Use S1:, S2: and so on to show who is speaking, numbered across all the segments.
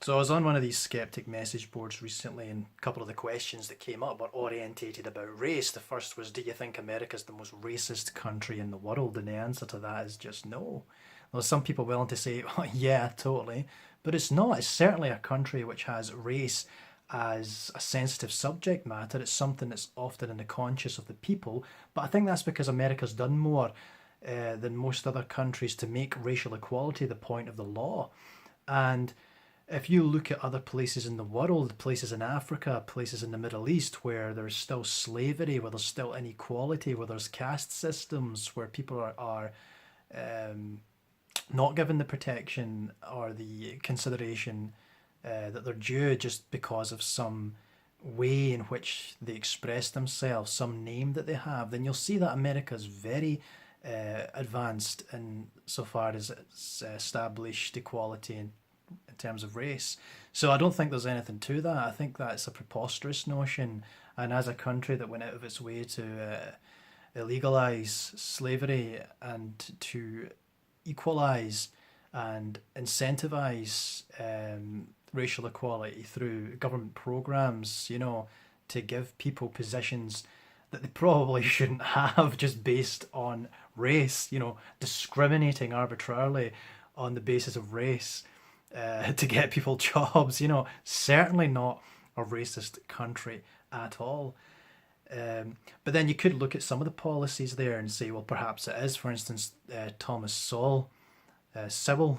S1: So I was on one of these skeptic message boards recently, and a couple of the questions that came up were orientated about race. The first was, do you think America's the most racist country in the world? And the answer to that is just no. There's some people willing to say, oh, yeah, totally. But it's not. It's certainly a country which has race as a sensitive subject matter. It's something that's often in the conscious of the people. But I think that's because America's done more than most other countries to make racial equality the point of the law. And if you look at other places in the world, places in Africa, places in the Middle East, where there's still slavery, where there's still inequality, where there's caste systems, where people are not given the protection or the consideration that they're due just because of some way in which they express themselves, some name that they have, then you'll see that America is very advanced in so far as it's established equality in terms of race. So I don't think there's anything to that. I think that's a preposterous notion. And as a country that went out of its way to illegalize slavery and to equalize and incentivize racial equality through government programs, to give people positions that they probably shouldn't have just based on race, discriminating arbitrarily on the basis of race to get people jobs, certainly not a racist country at all. But then you could look at some of the policies there and say, well, perhaps it is. For instance, Thomas Sowell,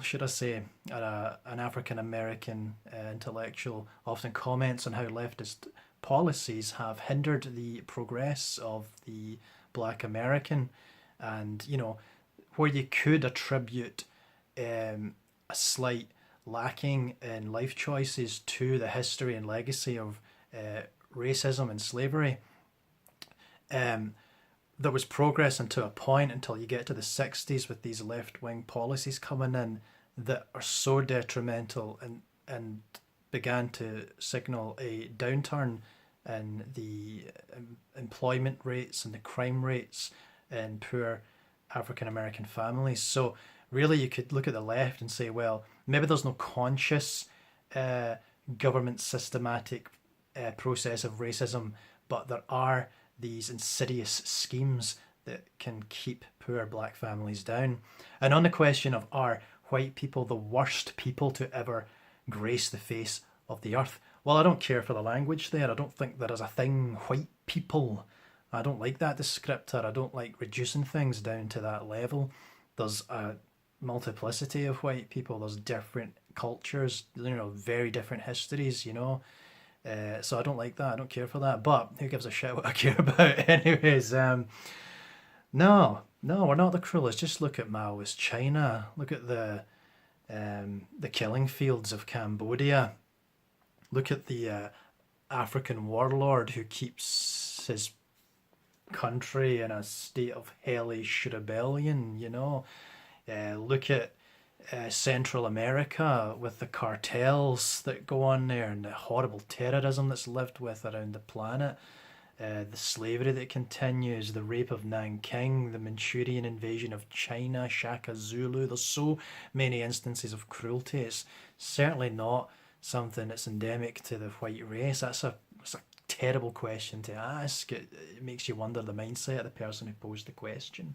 S1: should I say, an African American intellectual, often comments on how leftist policies have hindered the progress of the Black American, and where you could attribute a slight lacking in life choices to the history and legacy of racism and slavery. There was progress until a point until you get to the 60s with these left wing policies coming in that are so detrimental and began to signal a downturn in the employment rates and the crime rates in poor African American families. So really, you could look at the left and say, well, maybe there's no conscious government systematic process of racism, but there are these insidious schemes that can keep poor black families down. And on the question of, are white people the worst people to ever grace the face of the earth? Well, I don't care for the language there. I don't think there is a thing, white people. I don't like that descriptor. I don't like reducing things down to that level. There's a multiplicity of white people. There's different cultures, very different histories. So I don't like that. I don't care for that. But who gives a shit what I care about? Anyways, no, we're not the cruelest. Just look at Maoist China. Look at the killing fields of Cambodia. Look at the African warlord who keeps his country in a state of hellish rebellion. Look at Central America with the cartels that go on there and the horrible terrorism that's lived with around the planet, the slavery that continues, the rape of Nanking, the Manchurian invasion of China, Shaka Zulu. There's so many instances of cruelty. It's certainly not something that's endemic to the white race. That's a terrible question to ask. It makes you wonder the mindset of the person who posed the question.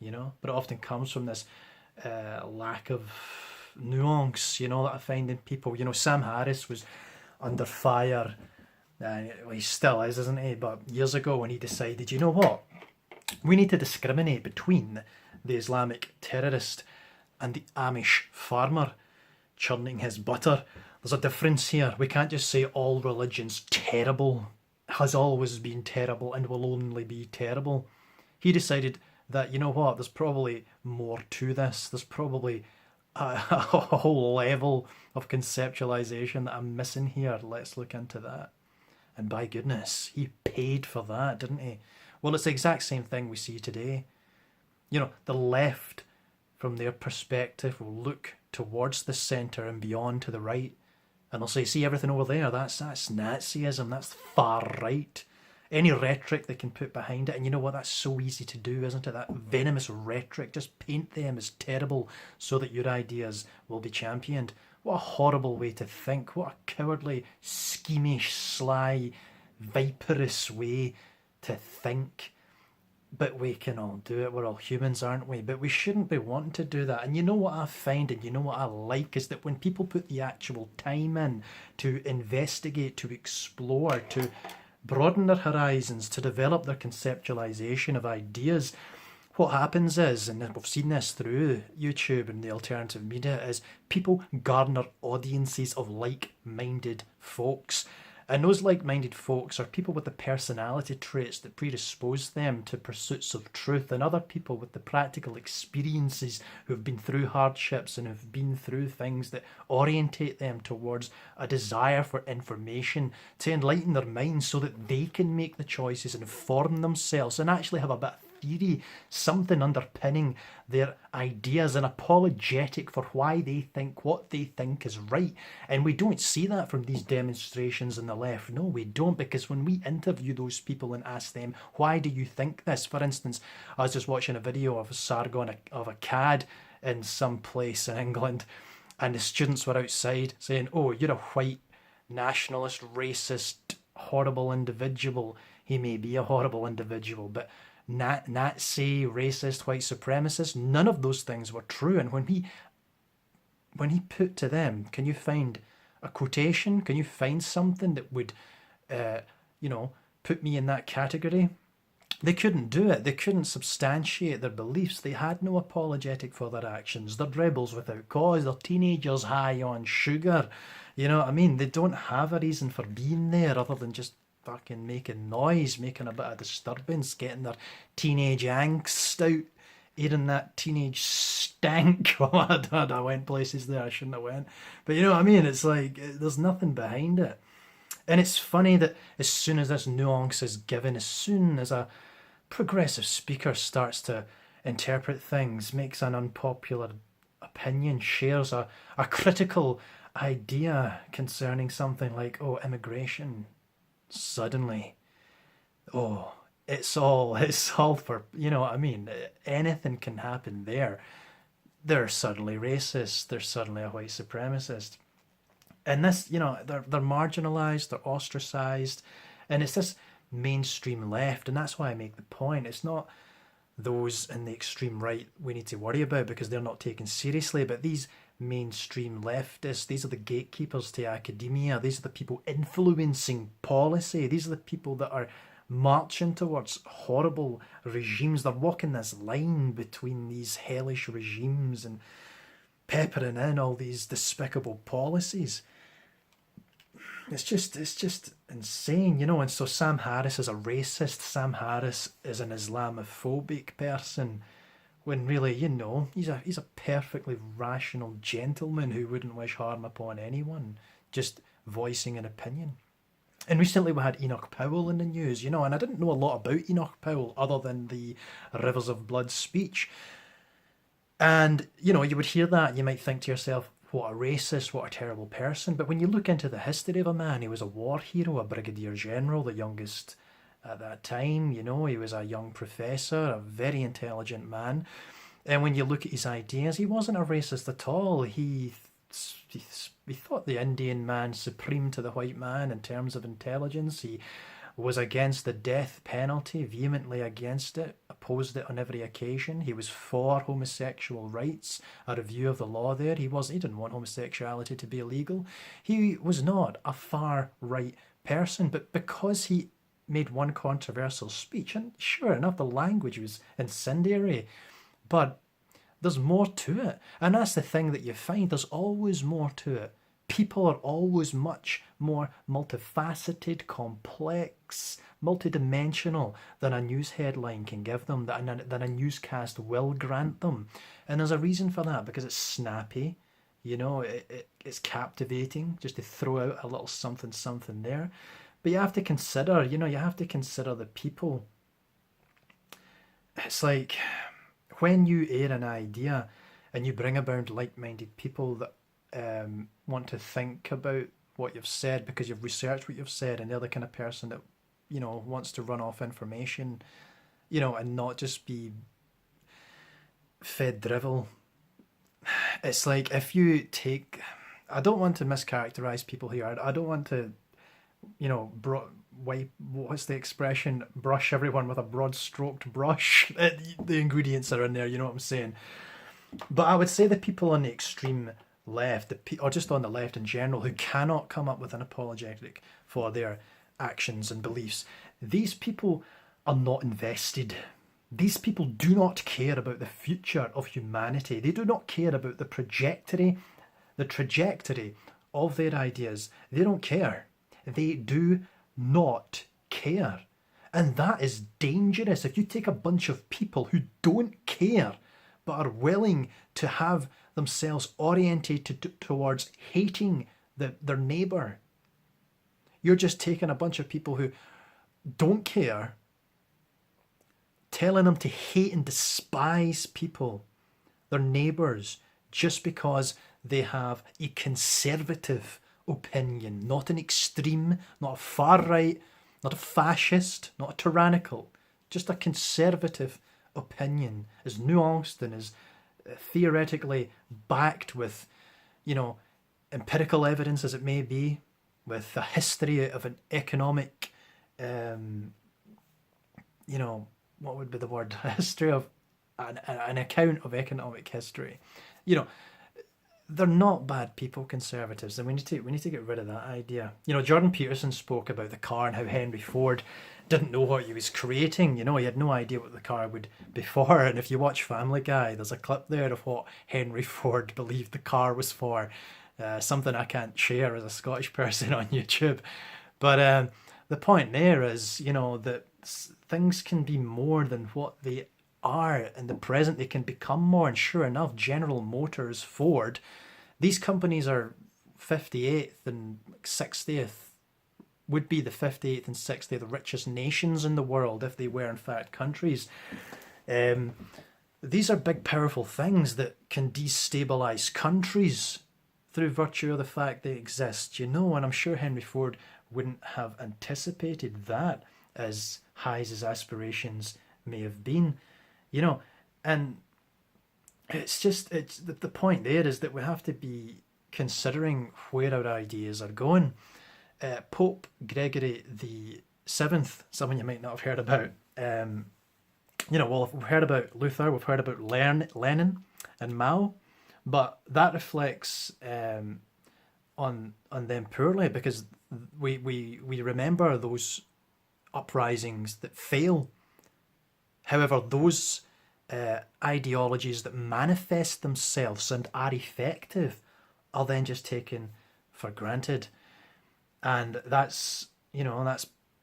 S1: But it often comes from this lack of nuance, that I find in people. Sam Harris was under fire, well, he still is, isn't he? But years ago when he decided, you know what, we need to discriminate between the Islamic terrorist and the Amish farmer churning his butter. There's a difference here. We can't just say all religion's terrible, has always been terrible, and will only be terrible. He decided that, you know what, there's probably more to this. There's probably a whole level of conceptualization that I'm missing here. Let's look into that. And by goodness, he paid for that, didn't he? Well, it's the exact same thing we see today. The left, from their perspective, will look towards the centre and beyond to the right, and they'll say, see everything over there, that's Nazism, that's far right. Any rhetoric they can put behind it, and you know what, that's so easy to do, isn't it? That venomous rhetoric, just paint them as terrible so that your ideas will be championed. What a horrible way to think. What a cowardly, schemish, sly, viperous way to think. But we can all do it. We're all humans, aren't we? But we shouldn't be wanting to do that. And you know what I find and you know what I like is that when people put the actual time in to investigate, to explore, to broaden their horizons, to develop their conceptualization of ideas, what happens is, and we've seen this through YouTube and the alternative media, is people garner audiences of like-minded folks. And those like-minded folks are people with the personality traits that predispose them to pursuits of truth, and other people with the practical experiences who've been through hardships and who've been through things that orientate them towards a desire for information to enlighten their minds so that they can make the choices and form themselves and actually have a bit of theory, something underpinning their ideas, and apologetic for why they think what they think is right. And we don't see that from these demonstrations on the left. No, we don't, because when we interview those people and ask them, why do you think this? For instance, I was just watching a video of a Sargon of a CAD in some place in England, and the students were outside saying, oh, you're a white nationalist, racist, horrible individual. He may be a horrible individual, but Nazi, racist, white supremacist, none of those things were true. And when he put to them, can you find a quotation? Can you find something that would, put me in that category? They couldn't do it. They couldn't substantiate their beliefs. They had no apologetic for their actions. They're rebels without cause. They're teenagers high on sugar. You know what I mean? They don't have a reason for being there other than just fucking making noise, making a bit of disturbance, getting their teenage angst out, airing that teenage stank. I went places there I shouldn't have went. But you know what I mean? It's like, there's nothing behind it. And it's funny that as soon as this nuance is given, as soon as a progressive speaker starts to interpret things, makes an unpopular opinion, shares a critical idea concerning something like, oh, immigration, suddenly, oh, it's all for, you know what I mean? Anything can happen there. They're suddenly racist. They're suddenly a white supremacist. And this, they're marginalized, they're ostracized, and it's this mainstream left. And that's why I make the point. It's not those in the extreme right we need to worry about because they're not taken seriously, but these mainstream leftists, these are the gatekeepers to academia, these are the people influencing policy, these are the people that are marching towards horrible regimes. They're walking this line between these hellish regimes and peppering in all these despicable policies. It's just insane, And so Sam Harris is a racist. Sam Harris is an Islamophobic person, when really, he's a perfectly rational gentleman who wouldn't wish harm upon anyone, just voicing an opinion. And recently we had Enoch Powell in the news, and I didn't know a lot about Enoch Powell other than the Rivers of Blood speech. And, you would hear that, you might think to yourself, what a racist, what a terrible person. But when you look into the history of a man, he was a war hero, a brigadier general, the youngest at that time. He was a young professor, a very intelligent man. And when you look at his ideas, he wasn't a racist at all. He thought the Indian man supreme to the white man in terms of intelligence. He was against the death penalty, vehemently against it, opposed it on every occasion. He was for homosexual rights, a review of the law there. He didn't want homosexuality to be illegal. He was not a far right person, but because he made one controversial speech, and sure enough, the language was incendiary, but there's more to it. And that's the thing that you find, there's always more to it. People are always much more multifaceted, complex, multidimensional than a news headline can give them, than a newscast will grant them. And there's a reason for that, because it's snappy, it's captivating, just to throw out a little something there. But you have to consider, the people. It's like when you air an idea and you bring about like-minded people that want to think about what you've said because you've researched what you've said, and they're the kind of person that wants to run off information, and not just be fed drivel. It's like if you take I don't want to mischaracterize people here. I don't want to, wipe, what's the expression? Brush everyone with a broad stroked brush. The ingredients are in there, you know what I'm saying? But I would say the people on the extreme left, or just on the left in general, who cannot come up with an apologetic for their actions and beliefs, these people are not invested. These people do not care about the future of humanity. They do not care about the trajectory of their ideas. They don't care. They do not care. And that is dangerous. If you take a bunch of people who don't care but are willing to have themselves orientated towards hating their neighbour, you're just taking a bunch of people who don't care, telling them to hate and despise people, their neighbours, just because they have a conservative opinion, not an extreme, not a far right, not a fascist, not a tyrannical, just a conservative opinion, as nuanced and as theoretically backed with, empirical evidence as it may be, with a history of an economic, what would be the word? A history of an account of economic history. They're not bad people, conservatives, and we need to get rid of that idea. Jordan Peterson spoke about the car and how Henry Ford didn't know what he was creating. He had no idea what the car would be for. And if you watch Family Guy, there's a clip there of what Henry Ford believed the car was for. Something I can't share as a Scottish person on YouTube. But the point there is, that things can be more than what they are in the present. They can become more. And sure enough, General Motors, Ford, these companies are 58th and 60th, would be the 58th and 60th richest nations in the world if they were in fact countries. These are big, powerful things that can destabilize countries through virtue of the fact they exist, and I'm sure Henry Ford wouldn't have anticipated that, as high as his aspirations may have been, and the point there is that we have to be considering where our ideas are going. Pope Gregory the Seventh, someone you might not have heard about. We've heard about Luther, we've heard about Lenin and Mao, but that reflects on them poorly, because we remember those uprisings that fail. However, those ideologies that manifest themselves and are effective are then just taken for granted. And that's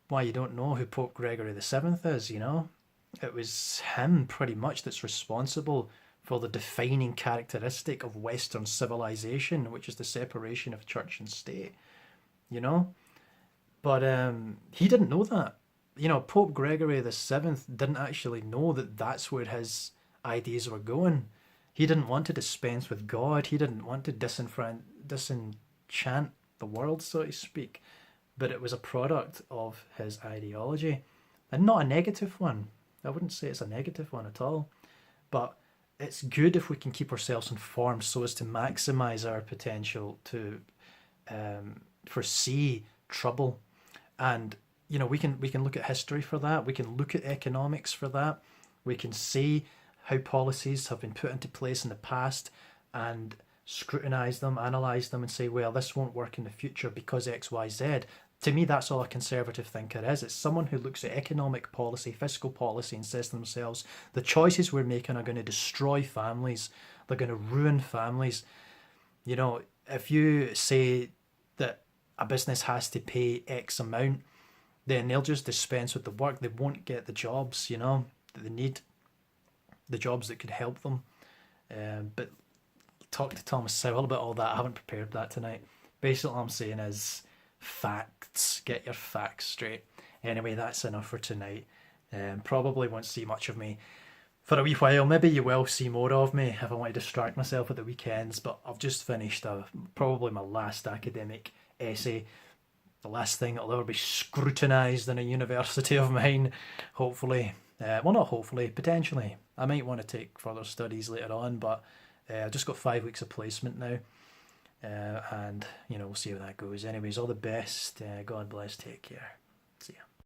S1: why you don't know who Pope Gregory the Seventh is, It was him pretty much that's responsible for the defining characteristic of Western civilization, which is the separation of church and state, But he didn't know that. Pope Gregory the Seventh didn't actually know that that's where his ideas were going. He didn't want to dispense with God. He didn't want to disenchant the world, so to speak. But it was a product of his ideology, and not a negative one. I wouldn't say it's a negative one at all. But it's good if we can keep ourselves informed so as to maximize our potential to foresee trouble. And we can look at history for that. We can look at economics for that. We can see how policies have been put into place in the past and scrutinize them, analyze them, and say, well, this won't work in the future because X, Y, Z. To me, that's all a conservative thinker is. It's someone who looks at economic policy, fiscal policy, and says to themselves, the choices we're making are going to destroy families. They're going to ruin families. If you say that a business has to pay X amount, then they'll just dispense with the work. They won't get the jobs, that they need, the jobs that could help them. But talk to Thomas Sowell about all that. I haven't prepared that tonight. Basically, all I'm saying is facts. Get your facts straight. Anyway, that's enough for tonight. Probably won't see much of me for a wee while. Maybe you will see more of me if I want to distract myself at the weekends. But I've just finished probably my last academic essay. The last thing that'll ever be scrutinised in a university of mine, hopefully. Well, not hopefully, potentially. I might want to take further studies later on, but I've just got 5 weeks of placement now. And we'll see how that goes. Anyways, all the best. God bless. Take care. See ya.